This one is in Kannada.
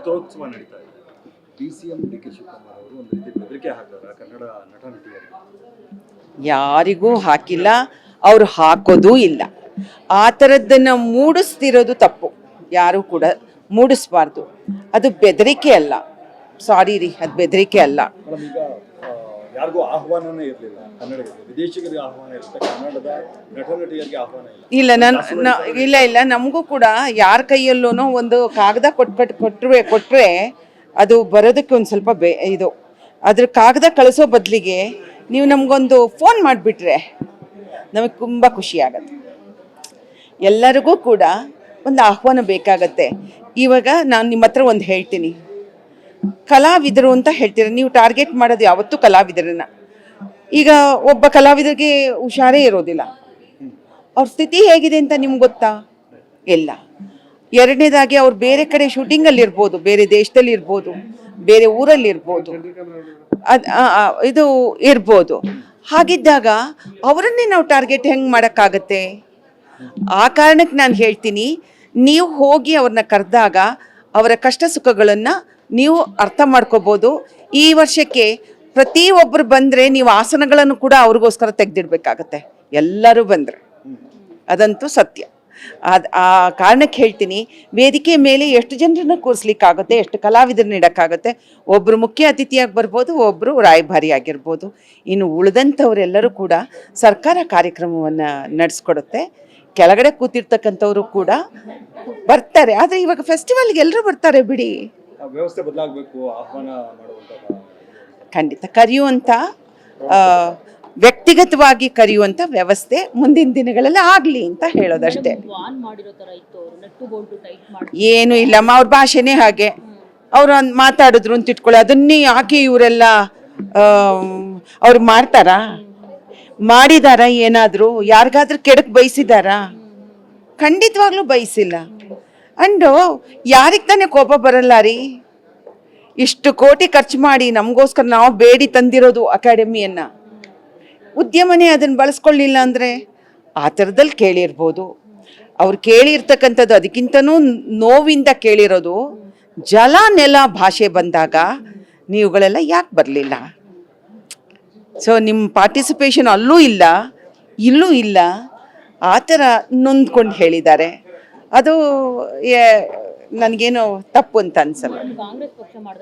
ಚಿತ್ರೋತ್ಸವ ನಡೀತಾ ಇದೆ. DCM DK ಶಿವಕುಮಾರ್ ಅವರು ಒಂದು ರೀತಿ ಬೆದರಿಕೆ ಹಾಕಿದ್ದಾರೆ ಕನ್ನಡ ನಟ ನಟಿಯರಿಗೆ. ಯಾರಿಗೂ ಹಾಕಿಲ್ಲ, ಅವ್ರು ಹಾಕೋದೂ ಇಲ್ಲ. ಆ ಥರದ್ದನ್ನು ಮೂಡಿಸ್ತಿರೋದು ತಪ್ಪು. ಯಾರೂ ಕೂಡ ಮೂಡಿಸ್ಬಾರ್ದು. ಅದು ಬೆದರಿಕೆ ಅಲ್ಲ. ಸಾರಿ ರೀ, ಅದು ಬೆದರಿಕೆ ಅಲ್ಲ. ಈಗ ಯಾರಿಗೂ ಆಹ್ವಾನನೇ ಇರಲಿಲ್ಲ ಕನ್ನಡಿಗರಿಗೆ, ವಿದೇಶಿಗರಿಗೆ ಆಹ್ವಾನ ಇರುತ್ತೆ, ಕನ್ನಡದ ನಟ ನಟಿಯರಿಗೆ ಆಹ್ವಾನ ಇಲ್ಲ. ಇಲ್ಲ ನಮಗೂ ಕೂಡ ಯಾರ ಕೈಯಲ್ಲೂ ಒಂದು ಕಾಗದ ಕೊಟ್ಟರೆ ಅದು ಬರೋದಕ್ಕೆ ಒಂದು ಸ್ವಲ್ಪ ಇದು ಅದ್ರ ಕಾಗದ ಕಳಿಸೋ ಬದಲಿಗೆ ನೀವು ನಮಗೊಂದು ಫೋನ್ ಮಾಡಿಬಿಟ್ರೆ ನಮಗೆ ತುಂಬ ಖುಷಿ ಆಗತ್ತೆ. ಎಲ್ಲರಿಗೂ ಕೂಡ ಒಂದು ಆಹ್ವಾನ ಬೇಕಾಗತ್ತೆ. ಇವಾಗ ನಾನು ನಿಮ್ಮ ಹತ್ರ ಒಂದು ಹೇಳ್ತೀನಿ, ಕಲಾವಿದರು ಅಂತ ಹೇಳ್ತೀರ, ನೀವು ಟಾರ್ಗೆಟ್ ಮಾಡೋದು ಯಾವತ್ತೂ ಕಲಾವಿದರನ್ನ. ಈಗ ಒಬ್ಬ ಕಲಾವಿದರಿಗೆ ಹುಷಾರೇ ಇರೋದಿಲ್ಲ, ಅವ್ರ ಸ್ಥಿತಿ ಹೇಗಿದೆ ಅಂತ ನಿಮ್ಗೆ ಗೊತ್ತಾ? ಇಲ್ಲ. ಎರಡನೇದಾಗಿ ಅವ್ರು ಬೇರೆ ಕಡೆ ಶೂಟಿಂಗಲ್ಲಿ ಇರ್ಬೋದು, ಬೇರೆ ದೇಶದಲ್ಲಿ ಇರ್ಬೋದು, ಬೇರೆ ಊರಲ್ಲಿ ಇರ್ಬೋದು, ಇದು ಇರ್ಬೋದು. ಹಾಗಿದ್ದಾಗ ಅವರನ್ನೇ ನಾವು ಟಾರ್ಗೆಟ್ ಹೆಂಗೆ ಮಾಡೋಕ್ಕಾಗತ್ತೆ? ಆ ಕಾರಣಕ್ಕೆ ನಾನು ಹೇಳ್ತೀನಿ, ನೀವು ಹೋಗಿ ಅವ್ರನ್ನ ಕರೆದಾಗ ಅವರ ಕಷ್ಟ ಸುಖಗಳನ್ನು ನೀವು ಅರ್ಥ ಮಾಡ್ಕೋಬೋದು. ಈ ವರ್ಷಕ್ಕೆ ಪ್ರತಿಯೊಬ್ಬರು ಬಂದರೆ ನೀವು ಆಸನಗಳನ್ನು ಕೂಡ ಅವ್ರಿಗೋಸ್ಕರ ತೆಗೆದಿಡ್ಬೇಕಾಗತ್ತೆ, ಎಲ್ಲರೂ ಬಂದರೆ. ಅದಂತೂ ಸತ್ಯ. ಆ ಕಾರಣಕ್ಕೆ ಹೇಳ್ತೀನಿ, ವೇದಿಕೆ ಮೇಲೆ ಎಷ್ಟು ಜನರನ್ನ ಕೂರಿಸ್ಲಿಕ್ಕಾಗುತ್ತೆ, ಎಷ್ಟು ಕಲಾವಿದರನ್ನ ಇಡೋಕ್ಕಾಗುತ್ತೆ. ಒಬ್ಬರು ಮುಖ್ಯ ಅತಿಥಿಯಾಗಿ ಬರ್ಬೋದು, ಒಬ್ಬರು ರಾಯಭಾರಿಯಾಗಿರ್ಬೋದು. ಇನ್ನು ಉಳಿದಂಥವರೆಲ್ಲರೂ ಕೂಡ ಸರ್ಕಾರ ಕಾರ್ಯಕ್ರಮವನ್ನು ನಡೆಸ್ಕೊಡುತ್ತೆ. ಕೆಳಗಡೆ ಕೂತಿರ್ತಕ್ಕಂಥವರು ಕೂಡ ಬರ್ತಾರೆ. ಆದರೆ ಇವಾಗ ಫೆಸ್ಟಿವಲ್ಗೆ ಎಲ್ಲರೂ ಬರ್ತಾರೆ ಬಿಡಿ. ವ್ಯವಸ್ಥೆ ಬದಲಾಗಬೇಕು, ಆಹ್ವಾನ ಮಾಡುವಂತ ಖಂಡಿತ ಕರೆಯುವಂಥ ವ್ಯಕ್ತಿಗತವಾಗಿ ಕರೆಯುವಂಥ ವ್ಯವಸ್ಥೆ ಮುಂದಿನ ದಿನಗಳಲ್ಲಿ ಆಗಲಿ ಅಂತ ಹೇಳೋದಷ್ಟೇ. ಏನು ಇಲ್ಲಮ್ಮ, ಅವ್ರ ಭಾಷೆನೇ ಹಾಗೆ. ಅವ್ರು ಮಾತಾಡಿದ್ರು ಅಂತ ಇಟ್ಕೊಳ್ಳಿ, ಅದನ್ನೇ ಯಾಕೆ ಇವರೆಲ್ಲ ಅವ್ರು ಮಾಡ್ತಾರಾ? ಮಾಡಿದಾರ? ಏನಾದರೂ ಯಾರಿಗಾದ್ರೂ ಕೆಡಕ್ ಬಯಸಿದಾರಾ? ಖಂಡಿತವಾಗ್ಲೂ ಬಯಸಿಲ್ಲ. ಅಂಡು ಯಾರಿಗೆ ತಾನೇ ಕೋಪ ಬರಲ್ಲ ರೀ? ಇಷ್ಟು ಕೋಟಿ ಖರ್ಚು ಮಾಡಿ ನಮಗೋಸ್ಕರ ನಾವು ಬೇಡಿ ತಂದಿರೋದು ಅಕಾಡೆಮಿಯನ್ನು. ಉದ್ಯಮನೇ ಅದನ್ನು ಬಳಸ್ಕೊಳ್ಳಿಲ್ಲ ಅಂದರೆ ಆ ಥರದಲ್ಲಿ ಕೇಳಿರ್ಬೋದು. ಅವ್ರು ಕೇಳಿರ್ತಕ್ಕಂಥದ್ದು ಅದಕ್ಕಿಂತನೂ ನೋವಿಂದ ಕೇಳಿರೋದು. ಜಲ ನೆಲ ಭಾಷೆ ಬಂದಾಗ ನೀವುಗಳೆಲ್ಲ ಯಾಕೆ ಬರಲಿಲ್ಲ? ಸೊ ನಿಮ್ಮ ಪಾರ್ಟಿಸಿಪೇಷನ್ ಅಲ್ಲೂ ಇಲ್ಲ, ಇಲ್ಲೂ ಇಲ್ಲ, ಆ ಥರ ನೊಂದ್ಕೊಂಡು ಹೇಳಿದ್ದಾರೆ. ಅದು ನನಗೇನು ತಪ್ಪು ಅಂತ ಅನ್ಸಲ್ಲ.